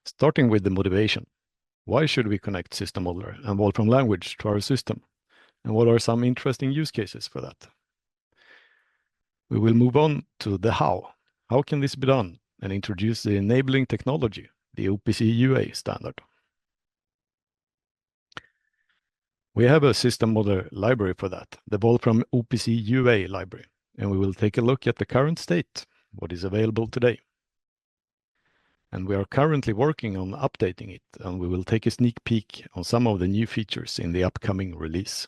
Starting with the motivation. Why should we connect System Modeler and Wolfram language to our system? And what are some interesting use cases for that? We will move on to the how. How can this be done? And introduce the enabling technology, the OPC UA standard. We have a System Modeler library for that, the Wolfram OPC UA library, and we will take a look at the current state, what is available today. And we are currently working on updating it, and we will take a sneak peek on some of the new features in the upcoming release.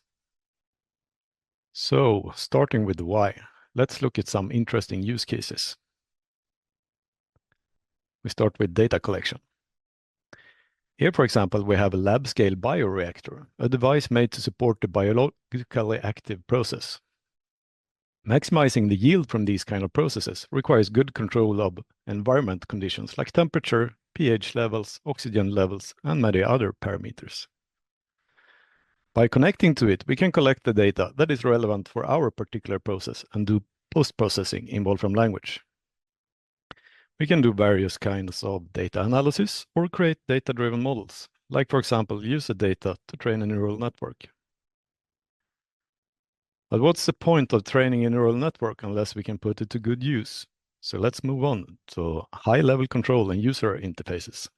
So, starting with the why, let's look at some interesting use cases. We start with data collection. Here, for example, we have a lab-scale bioreactor, a device made to support the biologically active process. Maximizing the yield from these kind of processes requires good control of environment conditions like temperature, pH levels, oxygen levels, and many other parameters. By connecting to it, we can collect the data that is relevant for our particular process and do post-processing in Wolfram language. We can do various kinds of data analysis or create data-driven models, like for example, use the data to train a neural network. But what's the point of training a neural network unless we can put it to good use? So let's move on to high-level control and user interfaces.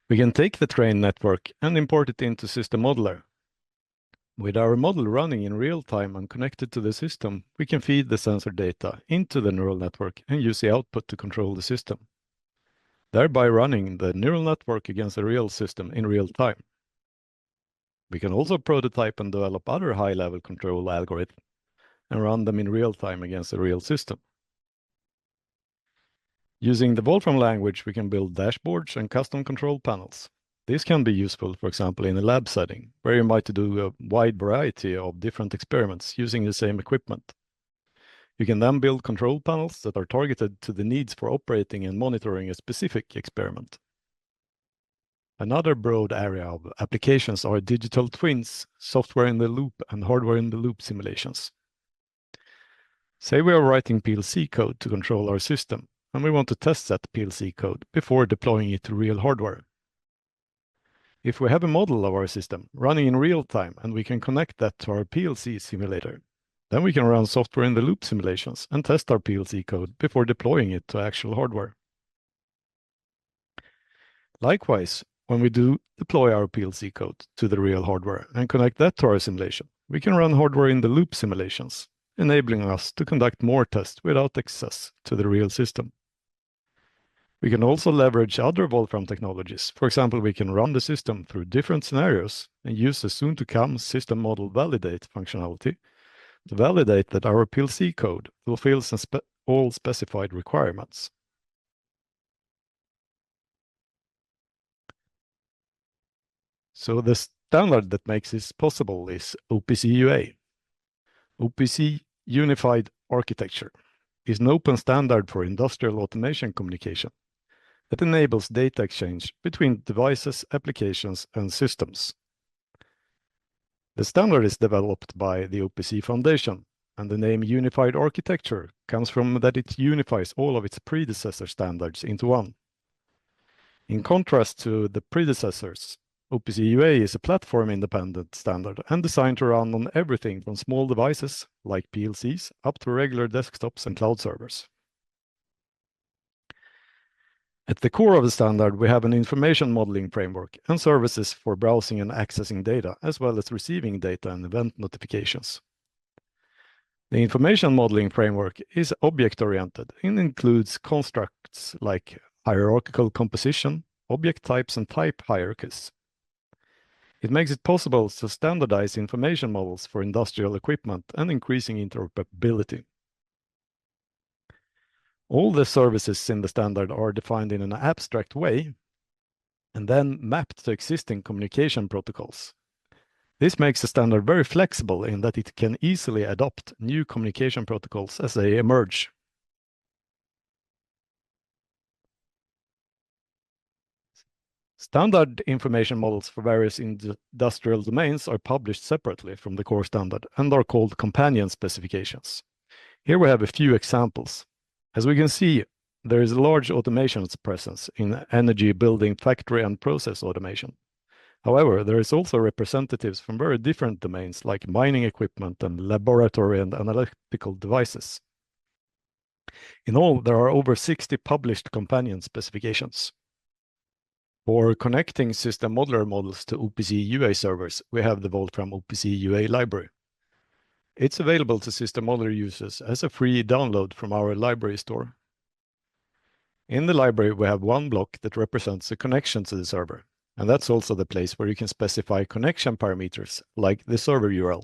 We can take the trained network and import it into System Modeler. With our model running in real time and connected to the system, we can feed the sensor data into the neural network and use the output to control the system, thereby running the neural network against a real system in real time. We can also prototype and develop other high-level control algorithms and run them in real time against a real system. Using the Wolfram language, we can build dashboards and custom control panels. This can be useful, for example, in a lab setting, where you might do a wide variety of different experiments using the same equipment. You can then build control panels that are targeted to the needs for operating and monitoring a specific experiment. Another broad area of applications are digital twins, software in the loop, and hardware in the loop simulations. Say we are writing PLC code to control our system, and we want to test that PLC code before deploying it to real hardware. If we have a model of our system running in real time and we can connect that to our PLC simulator, then we can run software in the loop simulations and test our PLC code before deploying it to actual hardware. Likewise, when we do deploy our PLC code to the real hardware and connect that to our simulation, we can run hardware in the loop simulations, enabling us to conduct more tests without access to the real system. We can also leverage other Wolfram technologies. For example, we can run the system through different scenarios and use the soon-to-come system model validate functionality to validate that our PLC code fulfills all specified requirements. So the standard that makes this possible is OPC UA. OPC Unified Architecture is an open standard for industrial automation communication that enables data exchange between devices, applications, and systems. The standard is developed by the OPC Foundation, and the name Unified Architecture comes from that it unifies all of its predecessor standards into one. In contrast to the predecessors, OPC UA is a platform-independent standard and designed to run on everything from small devices like PLCs up to regular desktops and cloud servers. At the core of the standard, we have an information modeling framework and services for browsing and accessing data, as well as receiving data and event notifications. The information modeling framework is object-oriented and includes constructs like hierarchical composition, object types, and type hierarchies. It makes it possible to standardize information models for industrial equipment and increasing interoperability. All the services in the standard are defined in an abstract way and then mapped to existing communication protocols. This makes the standard very flexible in that it can easily adopt new communication protocols as they emerge. Standard information models for various industrial domains are published separately from the core standard and are called companion specifications. Here we have a few examples. As we can see, there is a large automation presence in energy, building, factory, and process automation. However, there is also representatives from very different domains like mining equipment and laboratory and analytical devices. In all, there are over 60 published companion specifications. For connecting system modeler models to OPC UA servers, we have the Wolfram OPC UA library. It's available to system modeler users as a free download from our library store. In the library, we have one block that represents a connection to the server, and that's also the place where you can specify connection parameters, like the server URL.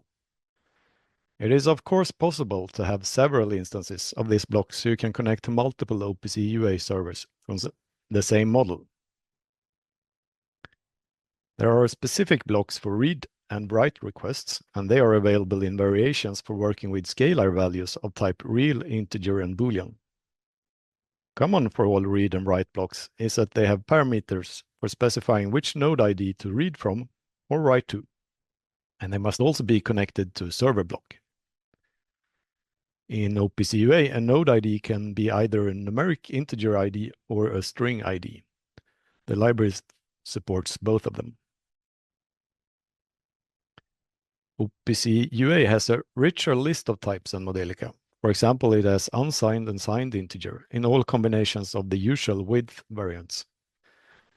It is of course possible to have several instances of this block so you can connect to multiple OPC UA servers from the same model. There are specific blocks for read and write requests, and they are available in variations for working with scalar values of type real, integer, and boolean. Common for all read and write blocks is that they have parameters for specifying which node ID to read from or write to, and they must also be connected to a server block. In OPC UA, a node ID can be either a numeric integer ID or a string ID. The library supports both of them. OPC UA has a richer list of types than Modelica. For example, it has unsigned and signed integer in all combinations of the usual width variants,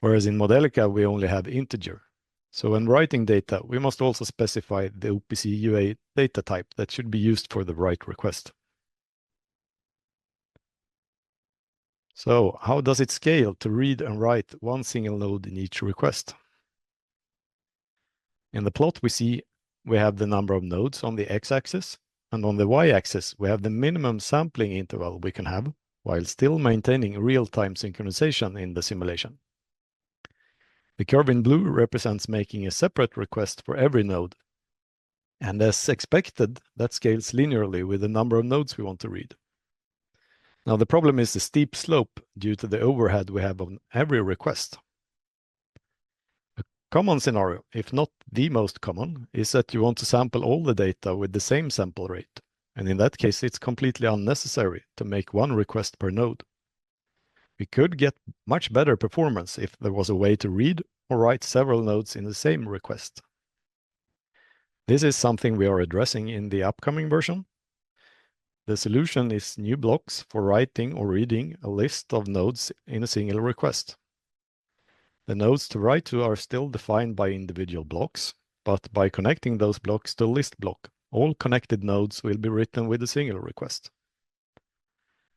whereas in Modelica we only have integer. So when writing data, we must also specify the OPC UA data type that should be used for the write request. So how does it scale to read and write one single node in each request? In the plot we have the number of nodes on the x-axis, and on the y-axis we have the minimum sampling interval we can have while still maintaining real-time synchronization in the simulation. The curve in blue represents making a separate request for every node, and as expected, that scales linearly with the number of nodes we want to read. Now the problem is the steep slope due to the overhead we have on every request. A common scenario, if not the most common, is that you want to sample all the data with the same sample rate, and in that case it's completely unnecessary to make one request per node. We could get much better performance if there was a way to read or write several nodes in the same request. This is something we are addressing in the upcoming version. The solution is new blocks for writing or reading a list of nodes in a single request. The nodes to write to are still defined by individual blocks, but by connecting those blocks to a list block, all connected nodes will be written with a single request.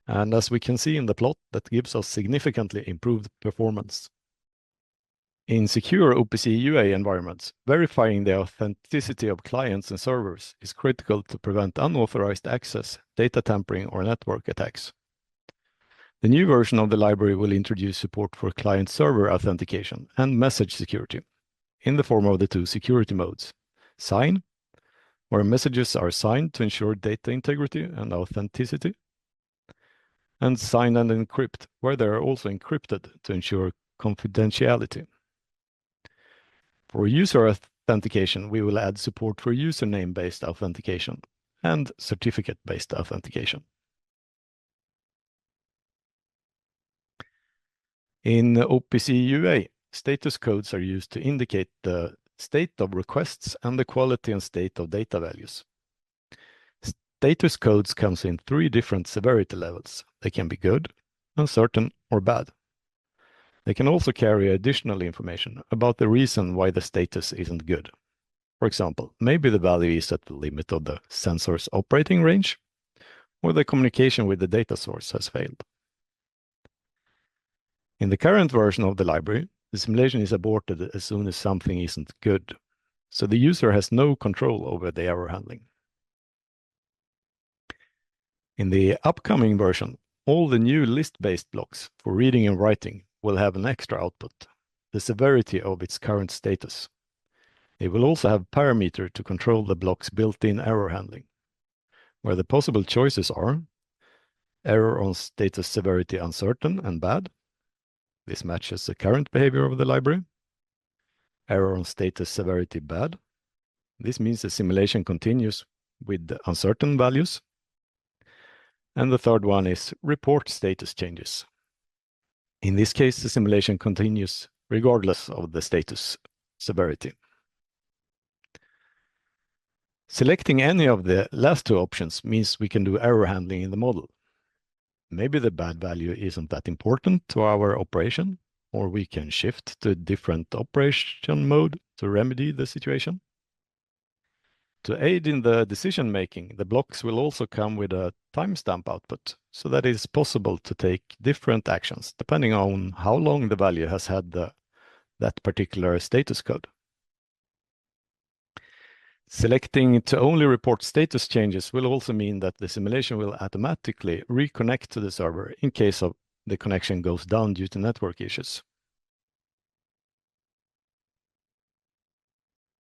And as we can see in the plot, that gives us significantly improved performance. In secure OPC UA environments, verifying the authenticity of clients and servers is critical to prevent unauthorized access, data tampering, or network attacks. The new version of the library will introduce support for client-server authentication and message security in the form of the two security modes: sign, where messages are signed to ensure data integrity and authenticity, and sign and encrypt, where they are also encrypted to ensure confidentiality. For user authentication, we will add support for username-based authentication and certificate-based authentication. In OPC UA, status codes are used to indicate the state of requests and the quality and state of data values. Status codes comes in 3 different severity levels. They can be good, uncertain, or bad. They can also carry additional information about the reason why the status isn't good. For example, maybe the value is at the limit of the sensor's operating range, or the communication with the data source has failed. In the current version of the library, the simulation is aborted as soon as something isn't good, so the user has no control over the error handling. In the upcoming version, all the new list-based blocks for reading and writing will have an extra output, the severity of its current status. They will also have parameter to control the block's built-in error handling, where the possible choices are error on status severity uncertain and bad. This matches the current behavior of the library. Error on status severity bad. This means the simulation continues with the uncertain values. And the third one is report status changes. In this case, the simulation continues regardless of the status severity. Selecting any of the last two options means we can do error handling in the model. Maybe the bad value isn't that important to our operation, or we can shift to a different operation mode to remedy the situation. To aid in the decision making, the blocks will also come with a timestamp output, so that it's possible to take different actions depending on how long the value has had that particular status code. Selecting to only report status changes will also mean that the simulation will automatically reconnect to the server in case of the connection goes down due to network issues.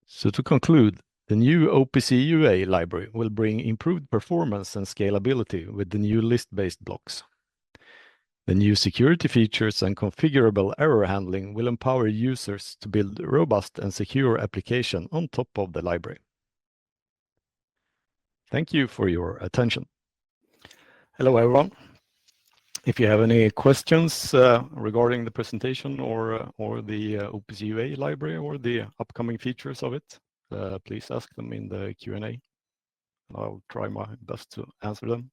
So to conclude, the new OPC UA library will bring improved performance and scalability with the new list-based blocks. The new security features and configurable error handling will empower users to build robust and secure application on top of the library. Thank you for your attention. Hello, everyone. If you have any questions regarding the presentation or the OPC UA library or the upcoming features of it, please ask them in the Q&A. I'll try my best to answer them.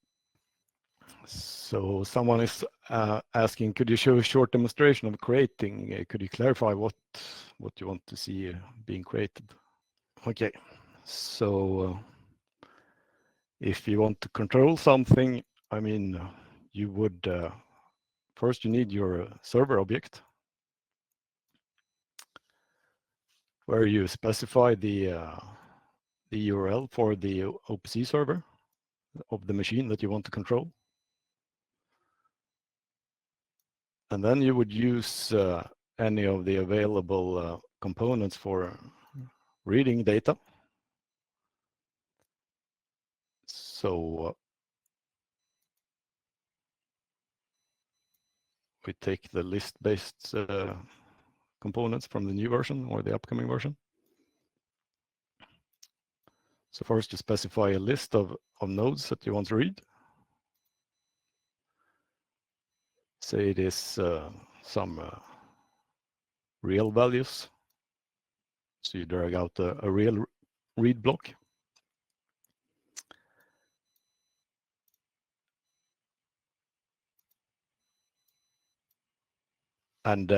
So someone is asking, could you show a short demonstration of creating? Could you clarify what you want to see being created? Okay, so if you want to control something, I mean, you would first you need your server object where you specify the URL for the OPC server of the machine that you want to control. And then you would use any of the available components for reading data. So we take the list-based components from the new version or the upcoming version. So first you specify a list of nodes that you want to read. Say it is some real values. So you drag out a real read block. And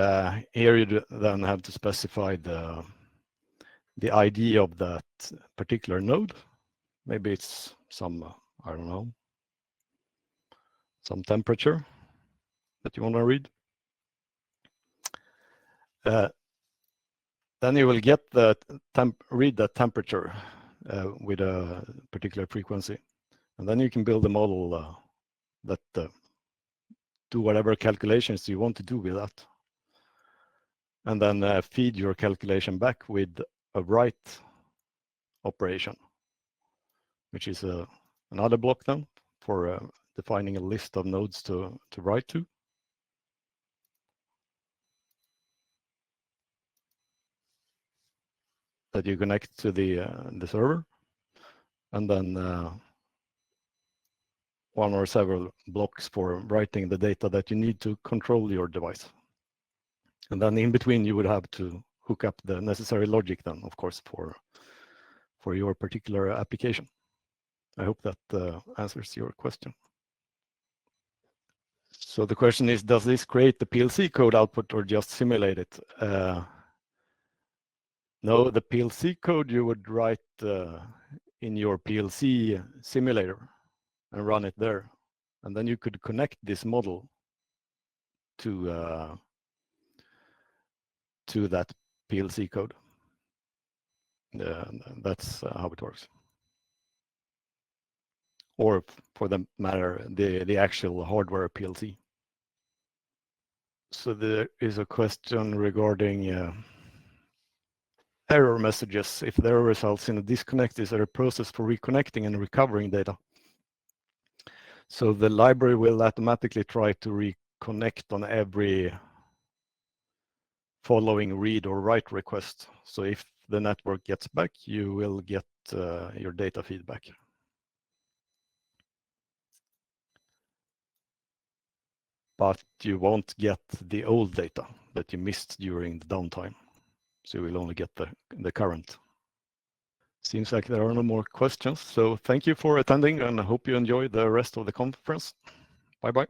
here you then have to specify the ID of that particular node. Maybe it's some, I don't know, some temperature that you want to read. Then you will get read the temperature with a particular frequency. And then you can build a model that do whatever calculations you want to do with that. And then feed your calculation back with a write operation, which is another block then for defining a list of nodes to write to. That you connect to the server, and then one or several blocks for writing the data that you need to control your device. And then in between, you would have to hook up the necessary logic then, of course, for your particular application. I hope that answers your question. So the question is, does this create the PLC code output or just simulate it? No, the PLC code you would write in your PLC simulator and run it there. And then you could connect this model to that PLC code. That's how it works. Or for the matter, the actual hardware PLC. So there is a question regarding error messages. If the error results in a disconnect, is there a process for reconnecting and recovering data? So the library will automatically try to reconnect on every following read or write request. So if the network gets back, you will get your data feedback. but you won't get the old data that you missed during the downtime. So you will only get the current. Seems like there are no more questions. So thank you for attending, and I hope you enjoy the rest of the conference. Bye-bye.